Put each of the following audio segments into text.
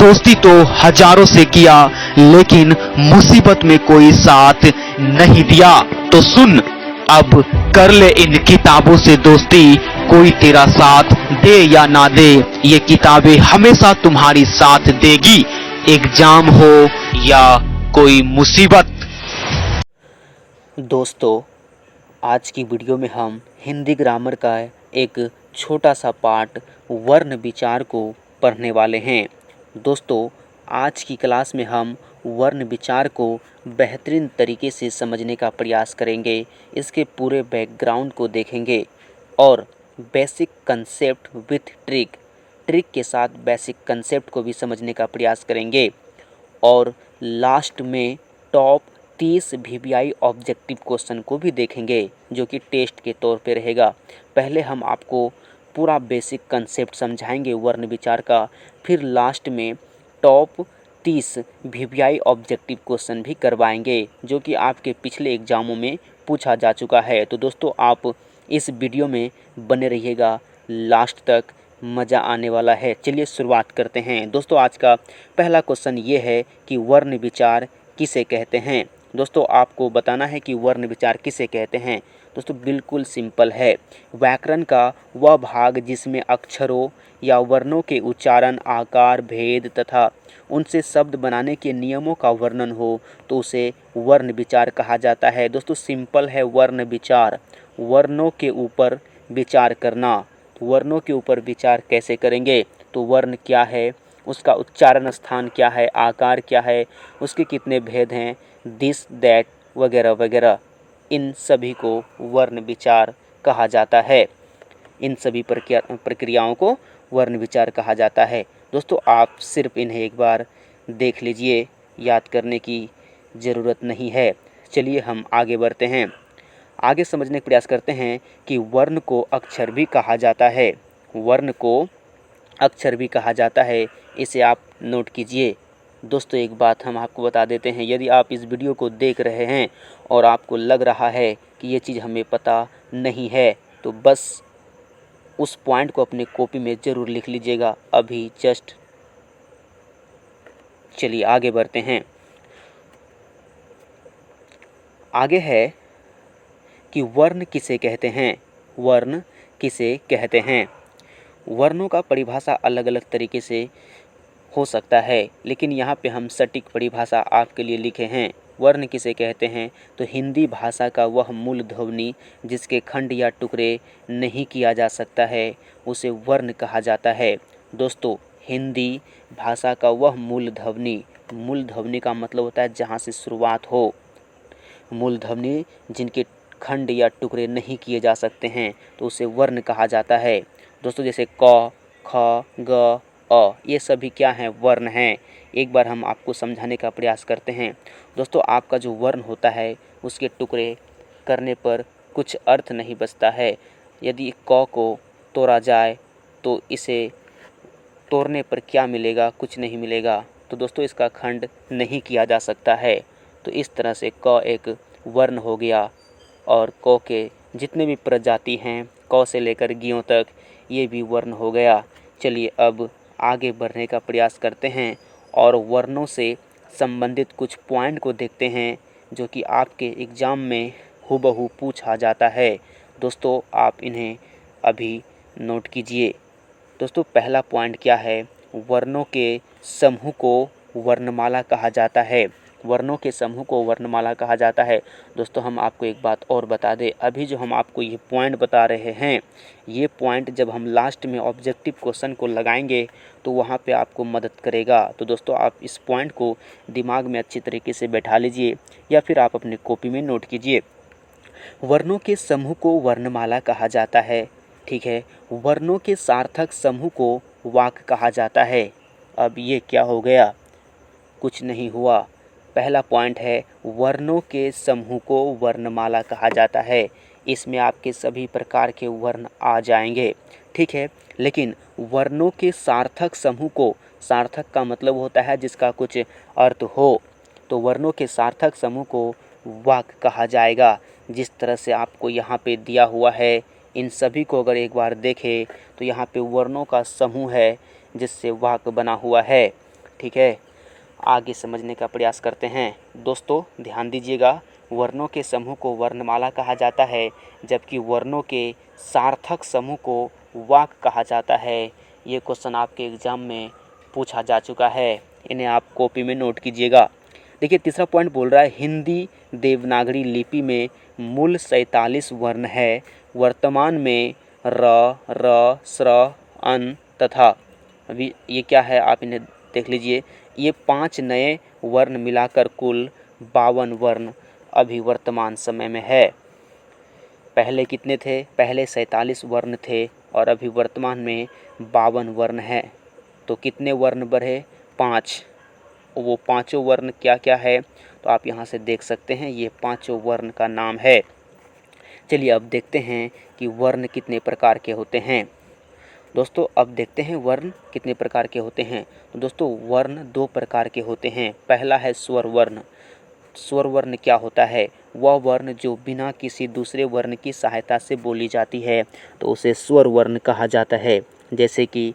दोस्ती तो हजारों से किया, लेकिन मुसीबत में कोई साथ नहीं दिया। तो सुन, अब कर ले इन किताबों से दोस्ती, कोई तेरा साथ दे या ना दे, ये किताबें हमेशा तुम्हारी साथ देगी, एग्जाम हो या कोई मुसीबत। दोस्तों, आज की वीडियो में हम हिंदी ग्रामर का एक छोटा सा पार्ट वर्ण विचार को पढ़ने वाले हैं। दोस्तों, आज की क्लास में हम वर्ण विचार को बेहतरीन तरीके से समझने का प्रयास करेंगे। इसके पूरे बैकग्राउंड को देखेंगे और बेसिक कंसेप्ट विथ ट्रिक के साथ बेसिक कंसेप्ट को भी समझने का प्रयास करेंगे। और लास्ट में टॉप 30 वीवीआई ऑब्जेक्टिव क्वेश्चन को भी देखेंगे, जो कि टेस्ट के तौर पे रहेगा। पहले हम आपको पूरा बेसिक कंसेप्ट समझाएंगे वर्ण विचार का, फिर लास्ट में टॉप 30 वीवीआई ऑब्जेक्टिव क्वेश्चन भी करवाएंगे, जो कि आपके पिछले एग्जामों में पूछा जा चुका है। तो दोस्तों, आप इस वीडियो में बने रहिएगा लास्ट तक, मज़ा आने वाला है। चलिए शुरुआत करते हैं। दोस्तों, आज का पहला क्वेश्चन ये है कि वर्ण विचार किसे कहते हैं। दोस्तों, आपको बताना है कि वर्ण विचार किसे कहते हैं। दोस्तों, बिल्कुल सिंपल है। व्याकरण का वह भाग जिसमें अक्षरों या वर्णों के उच्चारण, आकार, भेद तथा उनसे शब्द बनाने के नियमों का वर्णन हो, तो उसे वर्ण विचार कहा जाता है। दोस्तों, सिंपल है वर्ण विचार, वर्णों के ऊपर विचार करना। वर्णों के ऊपर विचार कैसे करेंगे? तो वर्ण क्या है, उसका उच्चारण स्थान क्या है, आकार क्या है, उसके कितने भेद हैं, दिस दैट वगैरह वगैरह, इन सभी को वर्ण विचार कहा जाता है। इन सभी प्रक्रियाओं को वर्ण विचार कहा जाता है। दोस्तों, आप सिर्फ इन्हें एक बार देख लीजिए, याद करने की ज़रूरत नहीं है। चलिए हम आगे बढ़ते हैं। आगे समझने का प्रयास करते हैं कि वर्ण को अक्षर भी कहा जाता है। वर्ण को अक्षर भी कहा जाता है, इसे आप नोट कीजिए। दोस्तों, एक बात हम आपको बता देते हैं, यदि आप इस वीडियो को देख रहे हैं और आपको लग रहा है कि ये चीज़ हमें पता नहीं है, तो बस उस पॉइंट को अपने कॉपी में ज़रूर लिख लीजिएगा अभी जस्ट। चलिए आगे बढ़ते हैं। आगे है कि वर्ण किसे कहते हैं। वर्ण किसे कहते हैं। वर्णों का परिभाषा अलग अलग तरीके से हो सकता है, लेकिन यहाँ पे हम सटीक परिभाषा आपके लिए लिखे हैं। वर्ण किसे कहते हैं? तो हिंदी भाषा का वह मूल ध्वनि जिसके खंड या टुकड़े नहीं किया जा सकता है, उसे वर्ण कहा जाता है। दोस्तों, हिंदी भाषा का वह मूल ध्वनि का मतलब होता है जहाँ से शुरुआत हो। मूल ध्वनि जिनके खंड या टुकड़े नहीं किए जा सकते हैं, तो उसे वर्ण कहा जाता है। दोस्तों, जैसे क, ख, ग, अ, ये सभी क्या हैं? वर्ण हैं। एक बार हम आपको समझाने का प्रयास करते हैं। दोस्तों, आपका जो वर्ण होता है, उसके टुकड़े करने पर कुछ अर्थ नहीं बचता है। यदि क को तोड़ा जाए तो इसे तोड़ने पर क्या मिलेगा? कुछ नहीं मिलेगा। तो दोस्तों, इसका खंड नहीं किया जा सकता है। तो इस तरह से क एक वर्ण हो गया, और क के जितने भी प्रजाति हैं, क से लेकर ज्ञों तक, ये भी वर्ण हो गया। चलिए अब आगे बढ़ने का प्रयास करते हैं और वर्णों से संबंधित कुछ पॉइंट को देखते हैं, जो कि आपके एग्ज़ाम में हूबहू पूछा जाता है। दोस्तों, आप इन्हें अभी नोट कीजिए। दोस्तों, पहला पॉइंट क्या है? वर्णों के समूह को वर्णमाला कहा जाता है। वर्णों के समूह को वर्णमाला कहा जाता है। दोस्तों, हम आपको एक बात और बता दें, अभी जो हम आपको ये पॉइंट बता रहे हैं, ये पॉइंट जब हम लास्ट में ऑब्जेक्टिव क्वेश्चन को लगाएंगे तो वहाँ पे आपको मदद करेगा। तो दोस्तों, आप इस पॉइंट को दिमाग में अच्छी तरीके से बैठा लीजिए, या फिर आप अपनी कॉपी में नोट कीजिए। वर्णों के समूह को वर्णमाला कहा जाता है। ठीक है। वर्णों के सार्थक समूह को वाक्य कहा जाता है। अब ये क्या हो गया? कुछ नहीं हुआ। पहला पॉइंट है, वर्णों के समूह को वर्णमाला कहा जाता है। इसमें आपके सभी प्रकार के वर्ण आ जाएंगे। ठीक है। लेकिन वर्णों के सार्थक समूह को, सार्थक का मतलब होता है जिसका कुछ अर्थ हो, तो वर्णों के सार्थक समूह को वाक्य कहा जाएगा। जिस तरह से आपको यहाँ पे दिया हुआ है, इन सभी को अगर एक बार देखें तो यहाँ पे वर्णों का समूह है जिससे वाक्य बना हुआ है। ठीक है, आगे समझने का प्रयास करते हैं। दोस्तों ध्यान दीजिएगा, वर्णों के समूह को वर्णमाला कहा जाता है, जबकि वर्णों के सार्थक समूह को वाक्य कहा जाता है। ये क्वेश्चन आपके एग्जाम में पूछा जा चुका है, इन्हें आप कॉपी में नोट कीजिएगा। देखिए तीसरा पॉइंट बोल रहा है हिंदी देवनागरी लिपि में मूल 47 वर्ण है। वर्तमान में र, र, स्र, अन तथा अभी ये क्या है आप इन्हें देख लीजिए, ये 5 नए वर्ण मिलाकर कुल 52 वर्ण अभी वर्तमान समय में है। पहले कितने थे? पहले 47 वर्ण थे और अभी वर्तमान में 52 वर्ण है। तो कितने वर्ण बढ़े? 5। वो पांचों वर्ण क्या क्या है तो आप यहाँ से देख सकते हैं, ये पांचों वर्ण का नाम है। चलिए अब देखते हैं कि वर्ण कितने प्रकार के होते हैं। दोस्तों अब देखते हैं वर्ण कितने प्रकार के होते हैं। तो दोस्तों वर्ण 2 प्रकार के होते हैं। पहला है स्वर वर्ण। स्वर वर्ण क्या होता है? वह वर्ण जो बिना किसी दूसरे वर्ण की सहायता से बोली जाती है तो उसे स्वर वर्ण कहा जाता है। जैसे कि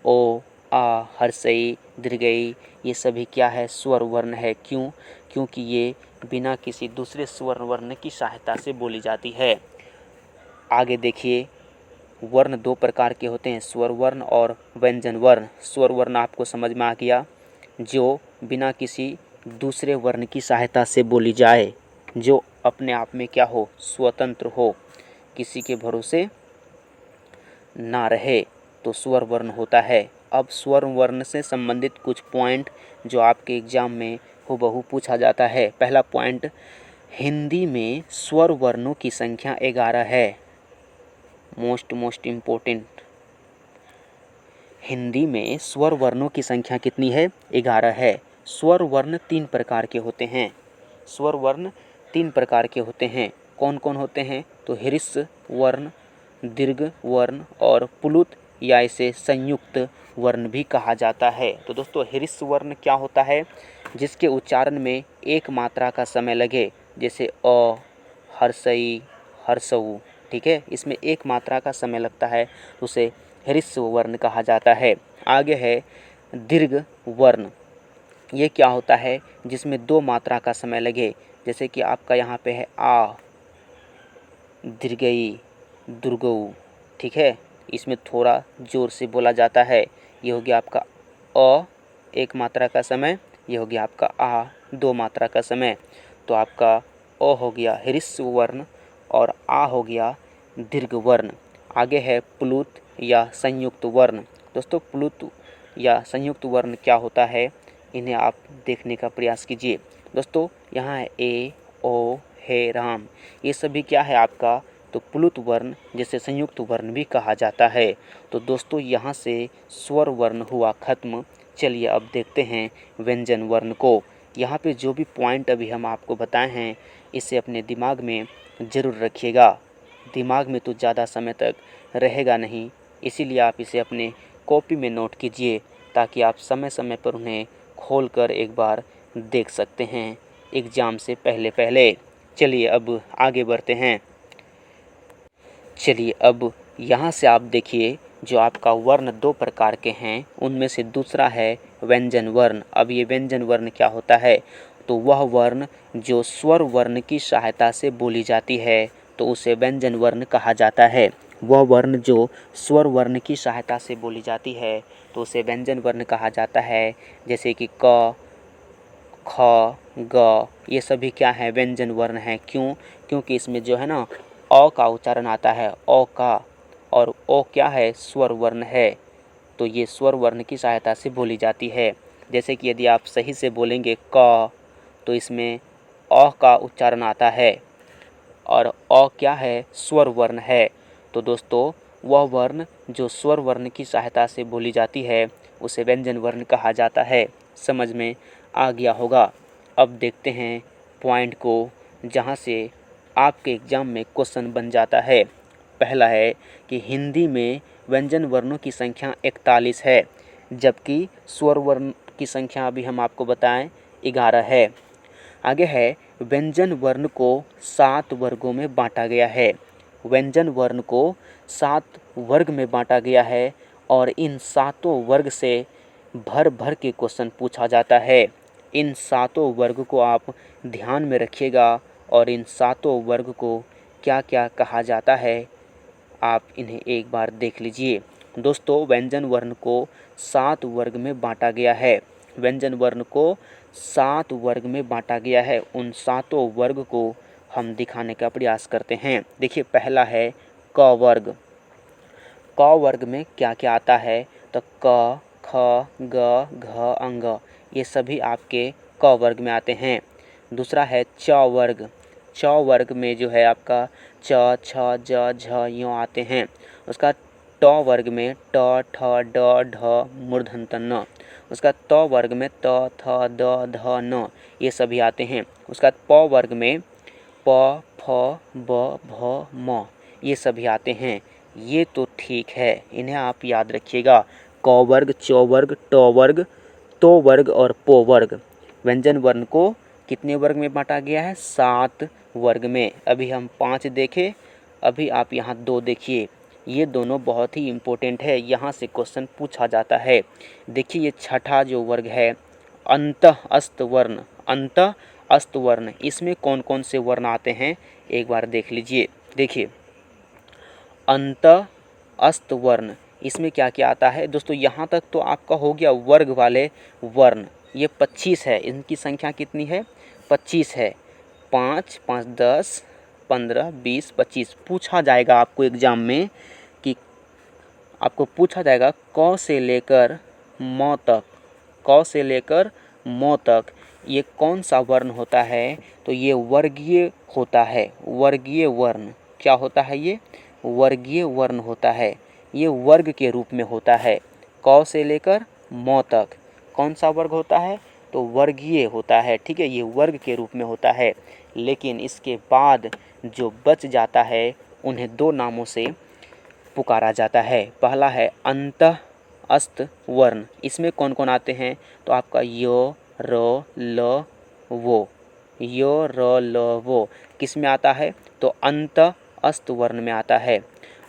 ओ, आ, हर्षई, दीर्घई, ये सभी क्या है? स्वर वर्ण है। क्यों? क्योंकि ये बिना किसी दूसरे स्वर वर्ण की सहायता से बोली जाती है। आगे देखिए, वर्ण 2 प्रकार के होते हैं, स्वर वर्ण और व्यंजन वर्ण। स्वर वर्ण आपको समझ में आ गया, जो बिना किसी दूसरे वर्ण की सहायता से बोली जाए, जो अपने आप में क्या हो? स्वतंत्र हो, किसी के भरोसे ना रहे, तो स्वर वर्ण होता है। अब स्वर वर्ण से संबंधित कुछ पॉइंट जो आपके एग्जाम में हूबहू पूछा जाता है। पहला पॉइंट, हिंदी में स्वर वर्णों की संख्या 11 है। मोस्ट इम्पोर्टेंट, हिंदी में स्वर वर्णों की संख्या कितनी है? 11 है। स्वर वर्ण 3 प्रकार के होते हैं। स्वर वर्ण 3 प्रकार के होते हैं। कौन कौन होते हैं? तो ह्रस्व वर्ण, दीर्घ वर्ण और प्लुत या इसे संयुक्त वर्ण भी कहा जाता है। तो दोस्तों ह्रस्व वर्ण क्या होता है? जिसके उच्चारण में एक मात्रा का समय लगे, जैसे अ, हर्षई, हर्षऊ, ठीक है, इसमें एक मात्रा का समय लगता है तो उसे ह्रस्व वर्ण कहा जाता है। आगे है दीर्घ वर्ण। ये क्या होता है? जिसमें 2 मात्रा का समय लगे, जैसे कि आपका यहाँ पे है आ, दीर्घई, दुर्गऊ, ठीक है, इसमें थोड़ा जोर से बोला जाता है। ये हो गया आपका अ, 1 मात्रा का समय, ये हो गया आपका आ, 2 मात्रा का समय। तो आपका अ हो गया ह्रस्व वर्ण और आ हो गया दीर्घ वर्ण। आगे है प्लुत या संयुक्त वर्ण। दोस्तों प्लुत या संयुक्त वर्ण क्या होता है, इन्हें आप देखने का प्रयास कीजिए। दोस्तों यहाँ है ए, ओ, हे, राम, ये सभी क्या है आपका? तो प्लुत वर्ण, जिसे संयुक्त वर्ण भी कहा जाता है। तो दोस्तों यहाँ से स्वर वर्ण हुआ खत्म। चलिए अब देखते हैं व्यंजन वर्ण को। यहाँ पे जो भी पॉइंट अभी हम आपको बताए हैं, इसे अपने दिमाग में ज़रूर रखिएगा। दिमाग में तो ज़्यादा समय तक रहेगा नहीं, इसीलिए आप इसे अपने कॉपी में नोट कीजिए, ताकि आप समय समय पर उन्हें खोलकर एक बार देख सकते हैं एग्ज़ाम से पहले पहले। चलिए अब आगे बढ़ते हैं। चलिए अब यहाँ से आप देखिए, जो आपका वर्ण 2 प्रकार के हैं, उनमें से दूसरा है व्यंजन वर्ण। अब ये व्यंजन वर्ण क्या होता है? तो वह वर्ण जो स्वर वर्ण की सहायता से बोली जाती है तो उसे व्यंजन वर्ण कहा जाता है। वह वर्ण जो स्वर वर्ण की सहायता से बोली जाती है तो उसे व्यंजन वर्ण कहा जाता है। जैसे कि क, ख, ग, ये सभी क्या है? व्यंजन वर्ण है। क्यों? क्योंकि इसमें जो है ना अ का उच्चारण आता है, अ का, और ओ क्या है? स्वर वर्ण है। तो ये स्वर वर्ण की सहायता से बोली जाती है। जैसे कि यदि आप सही से बोलेंगे क, तो इसमें अ का उच्चारण आता है और अ क्या है? स्वर वर्ण है। तो दोस्तों वह वर्ण जो स्वर वर्ण की सहायता से बोली जाती है उसे व्यंजन वर्ण कहा जाता है। समझ में आ गया होगा। अब देखते हैं पॉइंट को, जहाँ से आपके एग्ज़ाम में क्वेश्चन बन जाता है। पहला है कि हिंदी में व्यंजन वर्णों की संख्या 41 है, जबकि स्वर वर्ण की संख्या अभी हम आपको बताएं 11 है। आगे है व्यंजन वर्ण को 7 वर्गों में बांटा गया है। व्यंजन वर्ण को 7 वर्ग में बांटा गया है और इन 7 वर्ग से भर भर के क्वेश्चन पूछा जाता है। इन सातों वर्ग को आप ध्यान में रखिएगा और इन सातों वर्ग को क्या क्या कहा जाता है आप इन्हें एक बार देख लीजिए। दोस्तों, व्यंजन वर्ण को 7 वर्ग में बांटा गया है। व्यंजन वर्ण को 7 वर्ग में बांटा गया है। उन सातों वर्ग को हम दिखाने का प्रयास करते हैं। देखिए, पहला है क वर्ग। क वर्ग में क्या क्या आता है? तो क, ख, ग, घ, अंग, ये सभी आपके क वर्ग में आते हैं। दूसरा है च वर्ग। च वर्ग में जो है आपका च, छ, ज, झ यूँ आते हैं। उसका ट वर्ग में ट, ठ, ड, ढ, मूर्धन्य त, न। उसका त वर्ग में त, थ, द, ध, न, ये सभी आते हैं। उसका प वर्ग में प, फ, ब, भ, म, ये सभी आते हैं। ये तो ठीक है, इन्हें आप याद रखिएगा। क वर्ग, च वर्ग, ट वर्ग, तो वर्ग और पो वर्ग। व्यंजन वर्ण को कितने वर्ग में बांटा गया है? 7 वर्ग में। अभी हम 5 देखे, अभी आप यहाँ 2 देखिए। ये दोनों बहुत ही इम्पोर्टेंट है, यहाँ से क्वेश्चन पूछा जाता है। देखिए, ये छठा जो वर्ग है अंतः अस्त वर्ण। अंतः अस्त वर्ण, इसमें कौन कौन से वर्ण आते हैं एक बार देख लीजिए। देखिए, अंतः अस्त वर्ण, इसमें क्या क्या आता है? दोस्तों, यहाँ तक तो आपका हो गया वर्ग वाले वर्ण। ये 25 है, इनकी संख्या कितनी है? 25 है। 5, 5, 10, 15, 20, 25 पूछा जाएगा आपको एग्जाम में कि आपको पूछा जाएगा क से लेकर म तक, क से लेकर म तक ये कौन सा वर्ण होता है? तो ये वर्गीय होता है। वर्गीय वर्ण क्या होता है? ये वर्गीय वर्ण होता है। ये वर्ग के रूप में होता है। क से लेकर म तक कौन सा वर्ग होता है? तो वर्गीय होता है। ठीक है, ये वर्ग के रूप में होता है। लेकिन इसके बाद जो बच जाता है उन्हें 2 नामों से पुकारा जाता है। पहला है अंतः अस्त वर्ण। इसमें कौन कौन आते हैं? तो आपका य, र, ल, वो। य, र, ल, वो किस में आता है? तो अंतः अस्त वर्ण में आता है।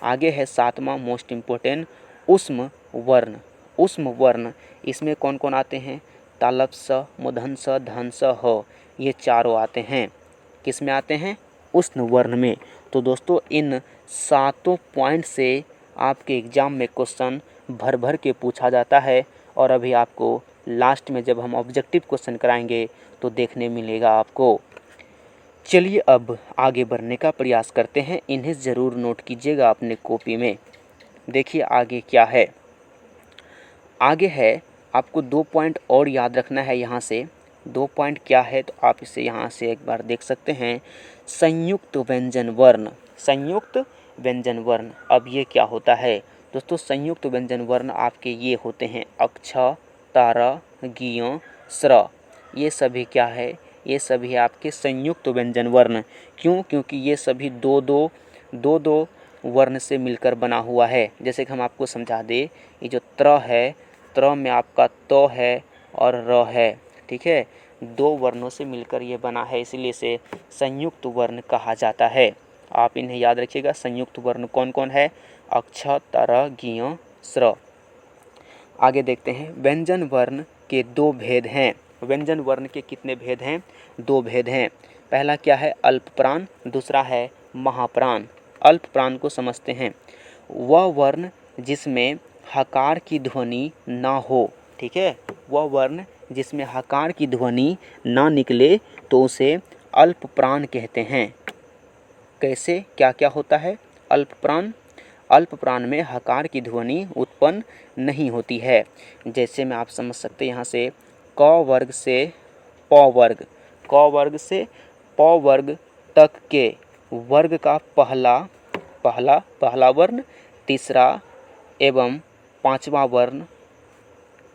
आगे है 7वां मोस्ट इम्पोर्टेंट उष्म वर्ण। उष्म वर्ण, इसमें कौन कौन आते हैं? तालव्य स, मूर्धन्य स, धन्य स, ह, ये चारों आते हैं। किस में आते हैं? उष्ण वर्ण में। तो दोस्तों, इन सातों पॉइंट से आपके एग्जाम में क्वेश्चन भर भर के पूछा जाता है। और अभी आपको लास्ट में जब हम ऑब्जेक्टिव क्वेश्चन कराएंगे तो देखने मिलेगा आपको। चलिए अब आगे बढ़ने का प्रयास करते हैं। इन्हें ज़रूर नोट कीजिएगा अपने कॉपी में। देखिए आगे क्या है। आगे है, आपको 2 पॉइंट और याद रखना है। यहाँ से 2 पॉइंट क्या है तो आप इसे यहाँ से एक बार देख सकते हैं। संयुक्त व्यंजन वर्ण। संयुक्त व्यंजन वर्ण, अब ये क्या होता है? दोस्तों, संयुक्त व्यंजन वर्ण आपके ये होते हैं अक्ष, तार, ज्ञ, स्र। ये सभी क्या है? ये सभी आपके संयुक्त व्यंजन वर्ण। क्यों? क्योंकि ये सभी दो वर्ण से मिलकर बना हुआ है। जैसे कि हम आपको समझा दें, ये जो त्र है, त्र में आपका तो है और र है। ठीक है, 2 वर्णों से मिलकर ये बना है, इसलिए इसे संयुक्त वर्ण कहा जाता है। आप इन्हें याद रखिएगा। संयुक्त वर्ण कौन कौन है? अक्ष, तर, ज्ञ, स्र। आगे देखते हैं, व्यंजन वर्ण के 2 भेद हैं। व्यंजन वर्ण के कितने भेद हैं? 2 भेद हैं। पहला क्या है? अल्पप्राण, दूसरा है महाप्राण। अल्पप्राण को समझते हैं। वह वर्ण जिसमें हकार की ध्वनि ना हो। ठीक है, वह वर्ण जिसमें हकार की ध्वनि ना निकले तो उसे अल्पप्राण कहते हैं। कैसे, क्या क्या होता है? अल्पप्राण, अल्पप्राण में हकार की ध्वनि उत्पन्न नहीं होती है। जैसे में आप समझ सकते हैं यहाँ से क वर्ग से प वर्ग, क वर्ग से प वर्ग तक के वर्ग का पहला वर्ण, तीसरा एवं 5वां वर्ण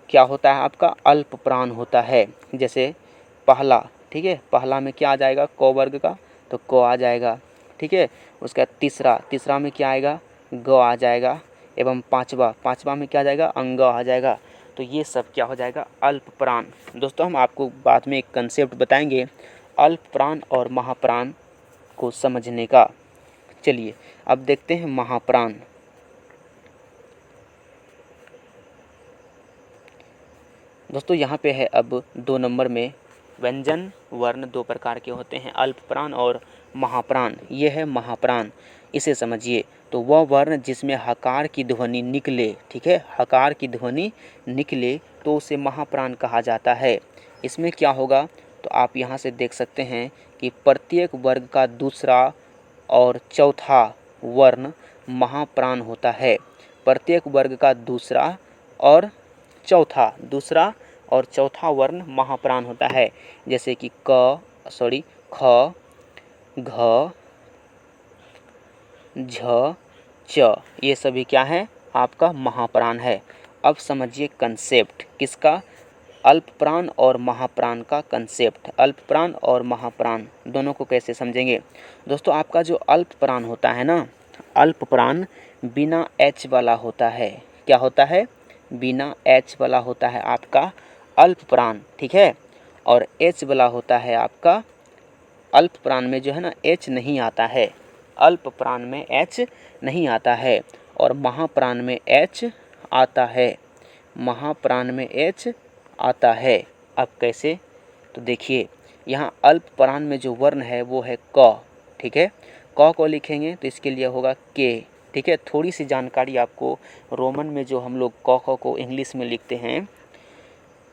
क्या होता है? आपका अल्पप्राण होता है। जैसे पहला, ठीक है, पहला में क्या आ जाएगा? क वर्ग का, तो क आ जाएगा। ठीक है, उसका तीसरा में क्या आएगा? ग आ जाएगा। एवं पांचवा में क्या आ जाएगा? अंग आ जाएगा। तो ये सब क्या हो जाएगा? अल्पप्राण। दोस्तों, हम आपको बाद में एक कंसेप्ट बताएंगे अल्पप्राण और महाप्राण को समझने का। चलिए अब देखते हैं महाप्राण। दोस्तों यहाँ पे है अब 2 नंबर में व्यंजन वर्ण 2 प्रकार के होते हैं, अल्पप्राण और महाप्राण। ये है महाप्राण, इसे समझिए। तो वह वर्ण जिसमें हकार की ध्वनि निकले, ठीक है, हकार की ध्वनि निकले तो उसे महाप्राण कहा जाता है। इसमें क्या होगा, तो आप यहाँ से देख सकते हैं कि प्रत्येक वर्ग का दूसरा और चौथा वर्ण महाप्राण होता है। प्रत्येक वर्ग का दूसरा और चौथा वर्ण महाप्राण होता है। जैसे कि ख, घ, झ, च, ये सभी क्या है, आपका महाप्राण है। अब समझिए कंसेप्ट किसका, अल्पप्राण और महाप्राण का कंसेप्ट। अल्पप्राण और महाप्राण दोनों को कैसे समझेंगे दोस्तों। आपका जो अल्पप्राण होता है ना, अल्पप्राण बिना एच वाला होता है। क्या होता है, बिना एच वाला होता है आपका अल्पप्राण, ठीक है। और एच वाला होता है आपका, अल्पप्राण में जो है ना एच नहीं आता है, अल्पप्राण में एच नहीं आता है और महाप्राण में एच आता है, महाप्राण में एच आता है। अब कैसे, तो देखिए यहाँ अल्पप्राण में जो वर्ण है वो है क, ठीक है। क को लिखेंगे तो इसके लिए होगा के, ठीक है। थोड़ी सी जानकारी आपको रोमन में जो हम लोग क ख को इंग्लिश में लिखते हैं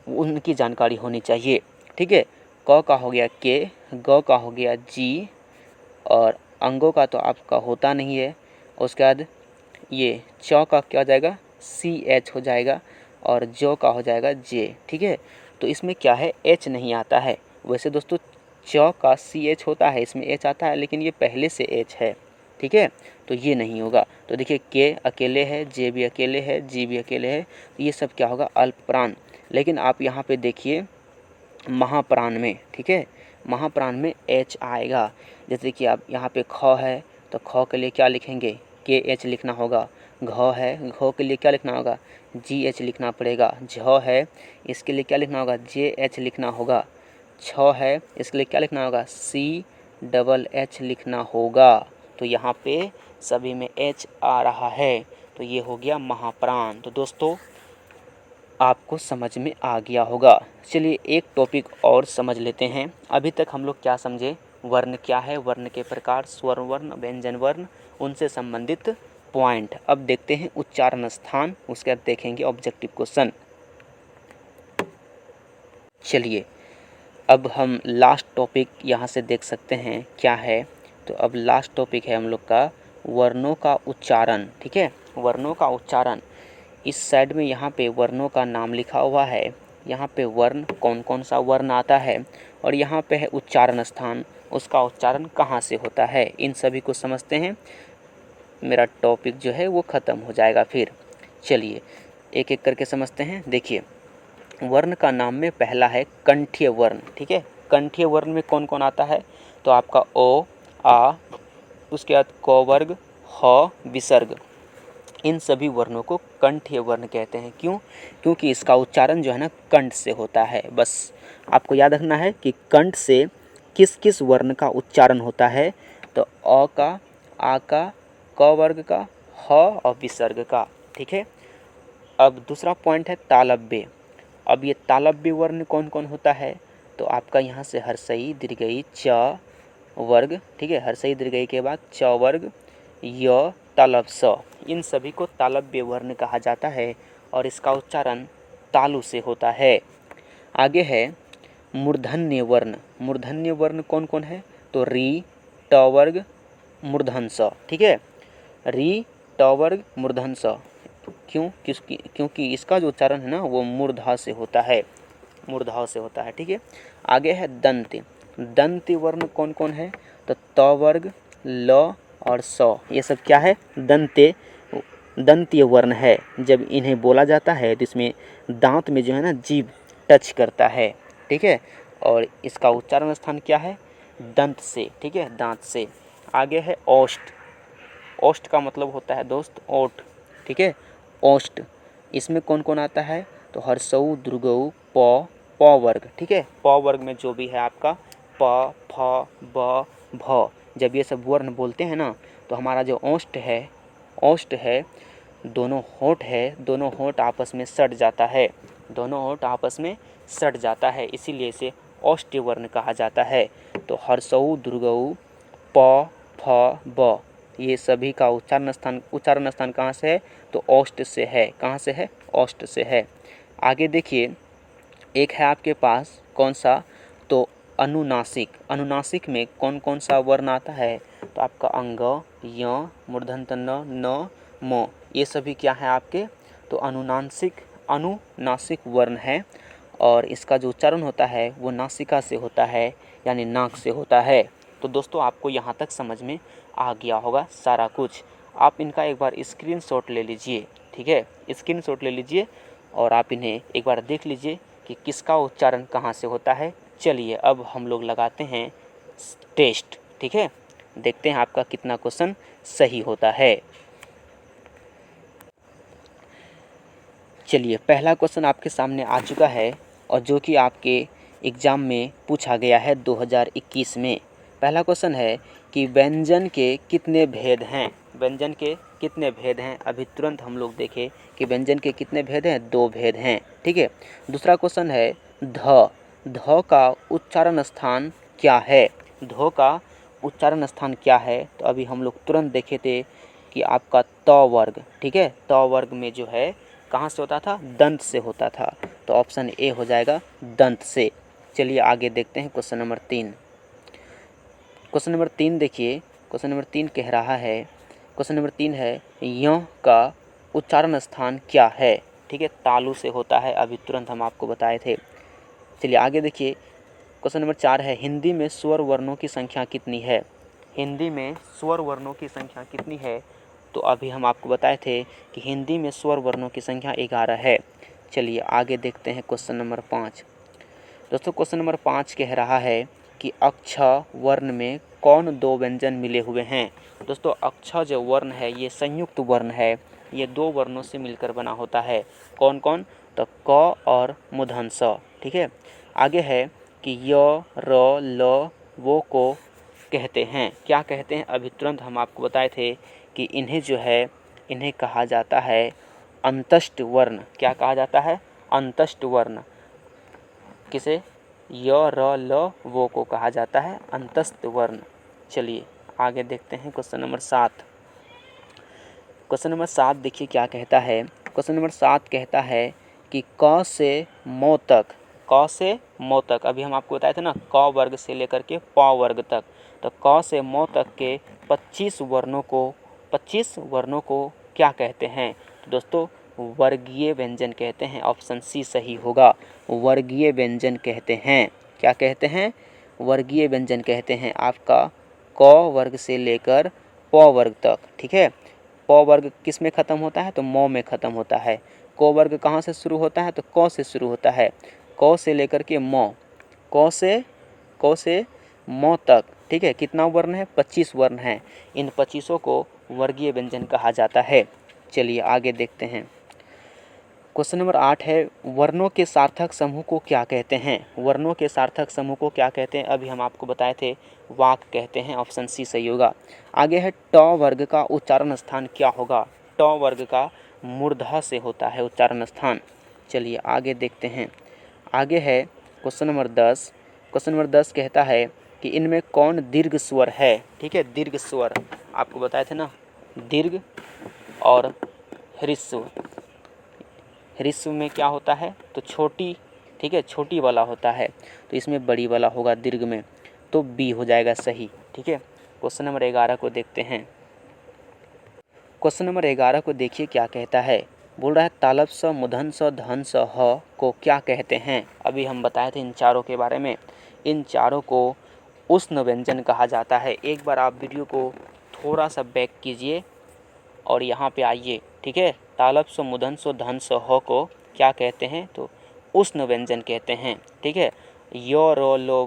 उनकी जानकारी होनी चाहिए, ठीक है। क का हो गया के, ग का हो गया जी, और अंगों का तो आपका होता नहीं है। उसके बाद ये च का क्या हो जाएगा, सी एच हो जाएगा, और जो का हो जाएगा जे, ठीक है। तो इसमें क्या है, एच नहीं आता है। वैसे दोस्तों च का सी एच होता है, इसमें एच आता है, लेकिन ये पहले से एच है, ठीक है, तो ये नहीं होगा। तो देखिए के अकेले है, जे भी अकेले है, जी भी अकेले है, तो ये सब क्या होगा, अल्पप्राण। लेकिन आप यहाँ पे देखिए महाप्राण में, ठीक है, महाप्राण में एच आएगा। जैसे कि आप यहाँ पे ख है तो ख के लिए क्या लिखेंगे, के एच लिखना होगा। घ है, घ के लिए क्या लिखना होगा, जी एच लिखना पड़ेगा। झ है, इसके लिए क्या लिखना होगा, जे एच लिखना होगा। छ है, इसके लिए क्या लिखना होगा, सी डबल एच लिखना होगा। तो यहाँ पे सभी में एच आ रहा है, तो ये हो गया महाप्राण। तो दोस्तों आपको समझ में आ गया होगा। चलिए एक टॉपिक और समझ लेते हैं। अभी तक हम लोग क्या समझे, वर्ण क्या है, वर्ण के प्रकार, स्वर वर्ण, व्यंजन वर्ण, उनसे संबंधित पॉइंट। अब देखते हैं उच्चारण स्थान, उसके बाद देखेंगे ऑब्जेक्टिव क्वेश्चन। चलिए अब हम लास्ट टॉपिक यहाँ से देख सकते हैं क्या है। तो अब लास्ट टॉपिक है हम लोग का वर्णों का उच्चारण, ठीक है, वर्णों का उच्चारण। इस साइड में यहाँ पे वर्णों का नाम लिखा हुआ है, यहाँ पे वर्ण कौन कौन सा वर्ण आता है, और यहाँ पे है उच्चारण स्थान, उसका उच्चारण कहाँ से होता है। इन सभी को समझते हैं, मेरा टॉपिक जो है वो ख़त्म हो जाएगा फिर। चलिए एक एक करके समझते हैं। देखिए वर्ण का नाम में पहला है कंठीय वर्ण, ठीक है। कंठीय वर्ण में कौन कौन आता है, तो आपका ओ, आ, उसके बाद क वर्ग, ह, विसर्ग, इन सभी वर्णों को कंठीय वर्ण कहते हैं। क्यों, क्योंकि इसका उच्चारण जो है ना कंठ से होता है। बस आपको याद रखना है कि कंठ से किस किस वर्ण का उच्चारण होता है, तो अ का, आ का, क वर्ग का, ह और विसर्ग का, ठीक है। अब दूसरा पॉइंट है तालव्य। अब ये तालव्य वर्ण कौन कौन होता है, तो आपका यहाँ से हर्षई दीर्घई च वर्ग, ठीक है, हर्षई दीर्घई के बाद च वर्ग, य तालव स, इन सभी को तालव्य वर्ण कहा जाता है और इसका उच्चारण तालु से होता है। आगे है मूर्धन्य वर्ण। मूर्धन्य वर्ण कौन कौन है, तो री, ट वर्ग, मूर्धन स, ठीक है, री, ट वर्ग, मूर्धन स। क्यों, क्योंकि इसका जो उच्चारण है ना वो मूर्धा से होता है, मूर्धा से होता है, ठीक है। आगे है दंत। दंत वर्ण कौन कौन है, तो त वर्ग, ल और स, ये सब क्या है, दंतीय वर्ण है। जब इन्हें बोला जाता है तो इसमें दांत में जो है ना जीभ टच करता है, ठीक है, और इसका उच्चारण स्थान क्या है, दंत से, ठीक है, दांत से। आगे है ओष्ठ। ओष्ठ का मतलब होता है दोस्त ओठ, ठीक है, ओष्ठ। इसमें कौन कौन आता है, तो हर्षऊ, दीर्घऊ, प वर्ग, ठीक है, प वर्ग में जो भी है आपका प, फ, ब, भ, जब ये सब वर्ण बोलते हैं ना तो हमारा जो ओष्ठ है, दोनों होंठ आपस में सट जाता है। दोनों होंठ आपस में सट जाता है, इसीलिए इसे औष्ठ्य वर्ण कहा जाता है। तो हर्षऊ, दीर्घऊ, प, फ, ब, ये सभी का उच्चारण स्थान कहाँ से है? तो औष्ठ से है। कहाँ से है? औष्ठ से है। आगे देखिए, एक है आपके पास कौन सा? तो अनुनासिक। अनुनासिक में कौन कौन सा वर्ण आता है? तो आपका अंग, य, मूर्धन्य त, न, म, ये सभी क्या है आपके? तो अनुनासिक वर्ण है, और इसका जो उच्चारण होता है वो नासिका से होता है, यानी नाक से होता है। तो दोस्तों आपको यहाँ तक समझ में आ गया होगा सारा कुछ। आप इनका एक बार स्क्रीनशॉट ले लीजिए, ठीक है, स्क्रीनशॉट ले लीजिए और आप इन्हें एक बार देख लीजिए कि किसका उच्चारण कहाँ से होता है। चलिए अब हम लोग लगाते हैं टेस्ट, ठीक है, देखते हैं आपका कितना क्वेश्चन सही होता है। चलिए पहला क्वेश्चन आपके सामने आ चुका है, और जो कि आपके एग्ज़ाम में पूछा गया है 2021 में। पहला क्वेश्चन है कि व्यंजन के कितने भेद हैं? व्यंजन के कितने भेद हैं? अभी तुरंत हम लोग देखें कि व्यंजन के कितने भेद हैं? 2 भेद हैं, ठीक है। दूसरा क्वेश्चन है ध का उच्चारण स्थान क्या है? ध का उच्चारण स्थान क्या है? तो अभी हम लोग तुरंत देखे थे कि आपका त वर्ग, ठीक है, त वर्ग में जो है कहाँ से होता था? दंत से होता था। तो ऑप्शन ए हो जाएगा दंत से। चलिए आगे देखते हैं क्वेश्चन नंबर 3। क्वेश्चन नंबर 3 देखिए, क्वेश्चन नंबर 3 कह रहा है, क्वेश्चन नंबर 3 है य का उच्चारण स्थान क्या है? ठीक है, तालु से होता है, अभी तुरंत हम आपको बताए थे। चलिए आगे देखिए, क्वेश्चन नंबर 4 है हिंदी में स्वर वर्णों की संख्या कितनी है? हिंदी में स्वर वर्णों की संख्या कितनी है? तो अभी हम आपको बताए थे कि हिंदी में स्वर वर्णों की संख्या 11 है। चलिए आगे देखते हैं क्वेश्चन नंबर 5। दोस्तों क्वेश्चन नंबर 5 कह रहा है कि अक्ष वर्ण में कौन 2 व्यंजन मिले हुए हैं? दोस्तों अक्ष जो वर्ण है ये संयुक्त वर्ण है, ये 2 वर्णों से मिलकर बना होता है। कौन कौन? तो क और मूर्धन्य स, ठीक है। आगे है कि य, र, ल, वो को कहते हैं, क्या कहते हैं? अभी तुरंत हम आपको बताए थे कि इन्हें जो है इन्हें कहा जाता है अंतष्ट वर्ण। क्या कहा जाता है? अंतष्ट वर्ण। किसे? य, र, ल, वो को कहा जाता है अंतस्थ वर्ण। चलिए आगे देखते हैं क्वेश्चन नंबर 7। क्वेश्चन नंबर 7 देखिए क्या कहता है। क्वेश्चन नंबर 7 कहता है कि क से मो तक, क से मो तक, अभी हम आपको बताए थे ना क वर्ग से लेकर के प वर्ग तक, तो क से मो तक के 25 वर्णों को क्या कहते हैं? तो दोस्तों वर्गीय व्यंजन कहते हैं। ऑप्शन सी सही होगा, वर्गीय व्यंजन कहते हैं। क्या कहते हैं? वर्गीय व्यंजन कहते हैं आपका क वर्ग से लेकर प वर्ग तक, ठीक है। प वर्ग किस में ख़त्म होता है? तो म में ख़त्म होता है। क वर्ग कहाँ से शुरू होता है? तो क से शुरू होता है। क से लेकर के म, क से म तक, ठीक है। कितना वर्ण है? 25 वर्ण हैं। इन 25 को वर्गीय व्यंजन कहा जाता है। चलिए आगे देखते हैं। क्वेश्चन नंबर 8 है वर्णों के सार्थक समूह को क्या कहते हैं? वर्णों के सार्थक समूह को क्या कहते हैं? अभी हम आपको बताए थे वाक कहते हैं। ऑप्शन सी सही होगा। आगे है ट वर्ग का उच्चारण स्थान क्या होगा? ट वर्ग का मूर्धा से होता है उच्चारण स्थान। चलिए आगे देखते हैं। आगे है क्वेश्चन नंबर 10। क्वेश्चन नंबर 10 कहता है कि इनमें कौन दीर्घ स्वर है? ठीक है, दीर्घ स्वर आपको बताए थे ना, दीर्घ और ह्रस्व। ह्रस्व में क्या होता है? तो छोटी, ठीक है, छोटी वाला होता है, तो इसमें बड़ी वाला होगा दीर्घ में, तो बी हो जाएगा सही, ठीक है। क्वेश्चन नंबर 11 को देखते हैं। क्वेश्चन नंबर 11 को देखिए क्या कहता है। बोल रहा है तालब स, मूर्धन्य स, धन स, ह को क्या कहते हैं? अभी हम बताए थे इन चारों के बारे में। इन चारों को उष्ण व्यंजन कहा जाता है। एक बार आप वीडियो को थोड़ा सा बैक कीजिए और यहाँ पे आइए, ठीक है। तालब स, मूर्धन्य स, धन स, ह को क्या कहते हैं? तो उष्ण व्यंजन कहते हैं, ठीक है। यो रो लो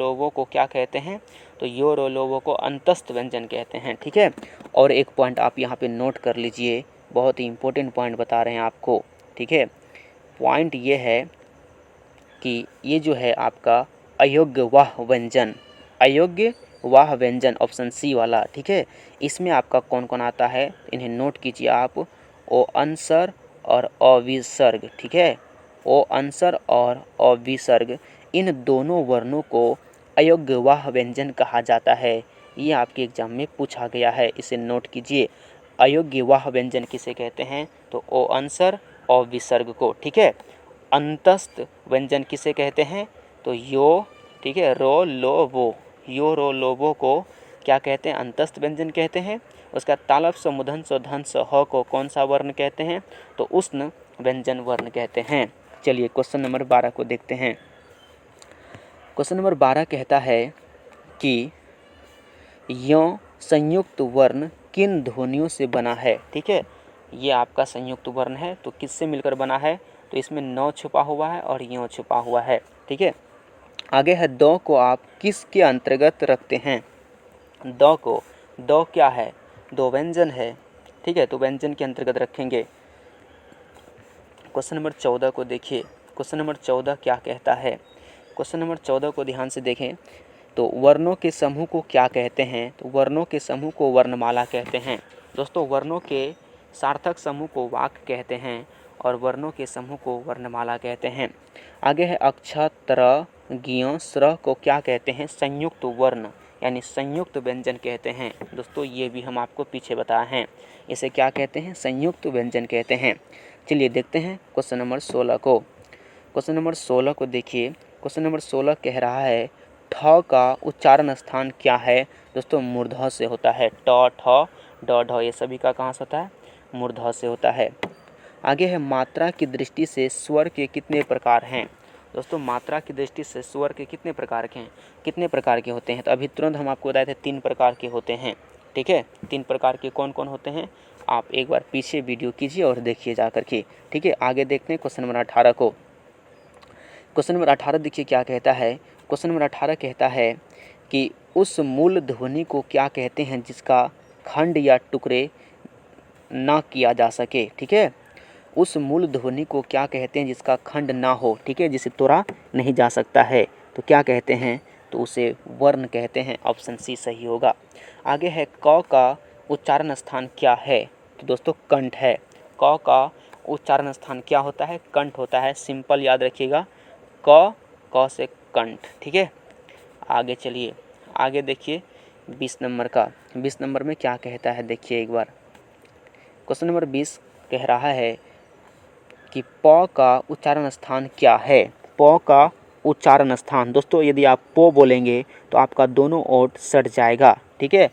वो को क्या कहते हैं? तो यो रो लो वो को अंतस्थ व्यंजन कहते हैं, ठीक है। और एक पॉइंट आप यहाँ पे नोट कर लीजिए, बहुत ही इम्पोर्टेंट पॉइंट बता रहे हैं आपको, ठीक है। पॉइंट ये है कि ये जो है आपका अयोग्य वाह व्यंजन ऑप्शन सी वाला, ठीक है। इसमें आपका कौन कौन आता है? इन्हें नोट कीजिए आप। ओ अंसर और अविसर्ग, ठीक है। ओ अंसर और अ विसर्ग, इन दोनों वर्णों को अयोग्यवाह व्यंजन कहा जाता है। ये आपके एग्जाम में पूछा गया है, इसे नोट कीजिए। अयोग्यवाह व्यंजन किसे कहते हैं? तो ओ अंसर अ विसर्ग को, ठीक है। अंतस्थ व्यंजन किसे कहते हैं? तो यो, ठीक है, रो लो वो, यो रो लो वो को क्या कहते हैं? अंतस्थ व्यंजन कहते हैं। उसका तालव स मूर्धन स धन स ह को कौन सा वर्ण कहते हैं? तो उष्ण व्यंजन वर्ण कहते हैं। चलिए क्वेश्चन नंबर 12 को देखते हैं। क्वेश्चन नंबर 12 कहता है कि यों संयुक्त वर्ण किन ध्वनियों से बना है? ठीक है, ये आपका संयुक्त वर्ण है, तो किससे मिलकर बना है? तो इसमें न छुपा हुआ है और यों छुपा हुआ है, ठीक है। आगे है द को आप किसके अंतर्गत रखते हैं? द को, द क्या है? दो व्यंजन है, ठीक है, तो व्यंजन के अंतर्गत रखेंगे। क्वेश्चन नंबर 14 को देखिए। क्वेश्चन नंबर 14 क्या कहता है? क्वेश्चन नंबर 14 को ध्यान से देखें तो वर्णों के समूह को क्या कहते हैं? तो वर्णों के समूह को वर्णमाला कहते हैं। दोस्तों, वर्णों के सार्थक समूह को वाक्य कहते हैं और वर्णों के समूह को वर्णमाला कहते हैं। आगे है अक्ष, त्र, ज्ञ, स्र को क्या कहते हैं? संयुक्त वर्ण यानी संयुक्त व्यंजन कहते हैं। दोस्तों, ये भी हम आपको पीछे बताए हैं, इसे क्या कहते हैं? संयुक्त व्यंजन कहते हैं। चलिए देखते हैं क्वेश्चन नंबर 16 को। क्वेश्चन नंबर 16 को देखिए। क्वेश्चन नंबर 16 कह रहा है ठ का उच्चारण स्थान क्या है? दोस्तों, मूर्धः से होता है। ट, ठ, ड, ढ, ये सभी का कहाँ से होता है? मूर्धः से होता है। आगे है मात्रा की दृष्टि से स्वर के कितने प्रकार हैं? दोस्तों, मात्रा की दृष्टि से स्वर के कितने प्रकार के हैं? कितने प्रकार के होते हैं? तो अभी तुरंत हम आपको बताए थे 3 प्रकार के होते हैं, ठीक है। 3 प्रकार के कौन कौन होते हैं? आप एक बार पीछे वीडियो कीजिए और देखिए जा करके, ठीक है। आगे देखते हैं क्वेश्चन नंबर 18 को। क्वेश्चन नंबर 18 देखिए क्या कहता है। क्वेश्चन नंबर 18 कहता है कि उस मूल ध्वनि को क्या कहते हैं जिसका खंड या टुकड़े ना किया जा सके? ठीक है, उस मूल ध्वनि को क्या कहते हैं जिसका खंड ना हो, ठीक है, जिसे तोड़ा नहीं जा सकता है, तो क्या कहते हैं? तो उसे वर्ण कहते हैं। ऑप्शन सी सही होगा। आगे है क का उच्चारण स्थान क्या है? तो दोस्तों, कंठ है। क का उच्चारण स्थान क्या होता है? कंठ होता है। सिंपल याद रखिएगा, क से कंठ, ठीक है। आगे चलिए, आगे देखिए 20 नंबर का। 20 नंबर में क्या कहता है देखिए एक बार। क्वेश्चन नंबर 20 कह रहा है कि प का उच्चारण स्थान क्या है? प का उच्चारण स्थान, दोस्तों यदि आप प बोलेंगे तो आपका दोनों ओठ सट जाएगा, ठीक है।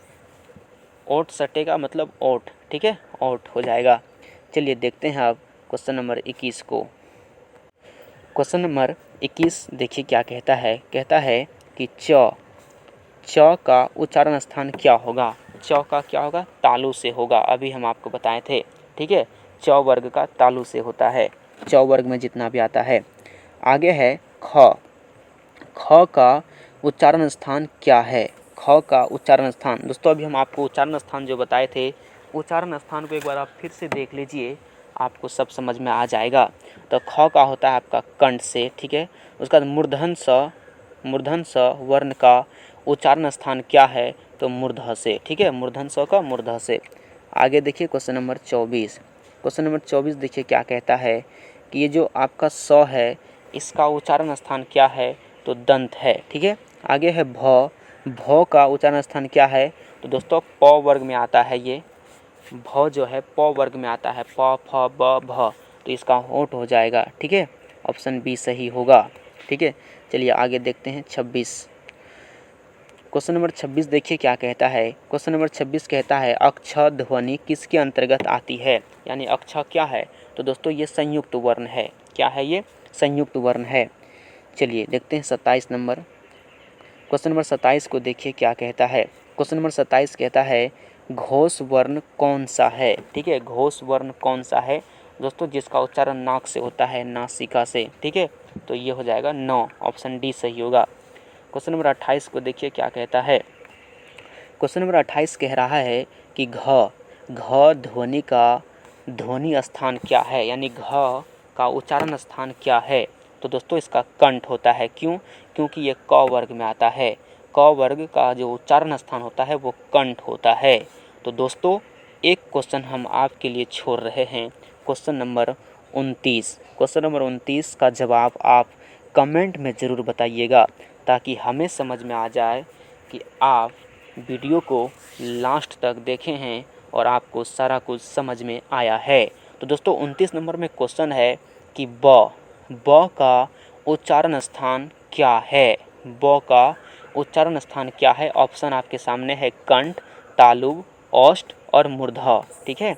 ओठ सटेगा मतलब ओठ, ठीक है, ओठ हो जाएगा। चलिए देखते हैं अब क्वेश्चन नंबर 21 को। क्वेश्चन नंबर 21 देखिए क्या कहता है। कहता है कि च का उच्चारण स्थान क्या होगा? च का क्या होगा? तालु से होगा, अभी हम आपको बताए थे, ठीक है। च वर्ग का तालु से होता है, च वर्ग में जितना भी आता है। आगे है ख। ख का उच्चारण स्थान क्या है? ख का उच्चारण स्थान, दोस्तों अभी हम आपको उच्चारण स्थान जो बताए थे, उच्चारण स्थान को एक बार आप फिर से देख लीजिए, आपको सब समझ में आ जाएगा। तो ख का होता है आपका कंठ से, ठीक है। उसका मूर्धन स वर्ण का उच्चारण स्थान क्या है? तो मूर्धः से, ठीक है, मूर्धन स का मूर्धः से। आगे देखिए क्वेश्चन नंबर 24। क्वेश्चन नंबर 24 देखिए क्या कहता है कि ये जो आपका स है, इसका उच्चारण स्थान क्या है? तो दंत है, ठीक है। आगे है भ। भ का उच्चारण स्थान क्या है? तो दोस्तों प वर्ग में आता है, ये भ जो है प वर्ग में आता है, प फ ब भ, तो इसका होंठ हो जाएगा, ठीक है। ऑप्शन बी सही होगा, ठीक है। चलिए आगे देखते हैं 26। क्वेश्चन नंबर 26 देखिए क्या कहता है। क्वेश्चन नंबर 26 कहता है अक्ष ध्वनि किसके अंतर्गत आती है? यानी अक्ष क्या है? तो दोस्तों ये संयुक्त वर्ण है। क्या है ये? संयुक्त वर्ण है। चलिए देखते हैं 27 नंबर। क्वेश्चन नंबर 27 को देखिए क्या कहता है। क्वेश्चन नंबर 27 कहता है घोष वर्ण कौन सा है? ठीक है, घोष वर्ण कौन सा है? दोस्तों जिसका उच्चारण नाक से होता है, नासिका से, ठीक है, तो ये हो जाएगा 9, ऑप्शन डी सही होगा। क्वेश्चन नंबर 28 को देखिए क्या कहता है। क्वेश्चन नंबर 28 कह रहा है कि घ ध्वनि का ध्वनि स्थान क्या है? यानी घ का उच्चारण स्थान क्या है? तो दोस्तों इसका कंठ होता है। क्यों? क्योंकि ये क वर्ग में आता है। क वर्ग का जो उच्चारण स्थान होता है वो कंठ होता है। तो दोस्तों एक क्वेश्चन हम आपके लिए छोड़ रहे हैं, क्वेश्चन नंबर 29। क्वेश्चन नंबर 29 का जवाब आप कमेंट में ज़रूर बताइएगा, ताकि हमें समझ में आ जाए कि आप वीडियो को लास्ट तक देखे हैं और आपको सारा कुछ समझ में आया है। तो दोस्तों 29 नंबर में क्वेश्चन है कि ब का उच्चारण स्थान क्या है? ब का उच्चारण स्थान क्या है? ऑप्शन आपके सामने है कंठ, तालु, ओष्ठ और मूर्धन्य। ठीक है,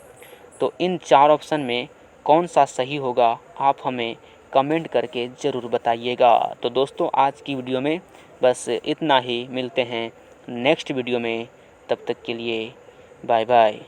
तो इन 4 ऑप्शन में कौन सा सही होगा आप हमें कमेंट करके ज़रूर बताइएगा। तो दोस्तों आज की वीडियो में बस इतना ही, मिलते हैं नेक्स्ट वीडियो में, तब तक के लिए बाय बाय।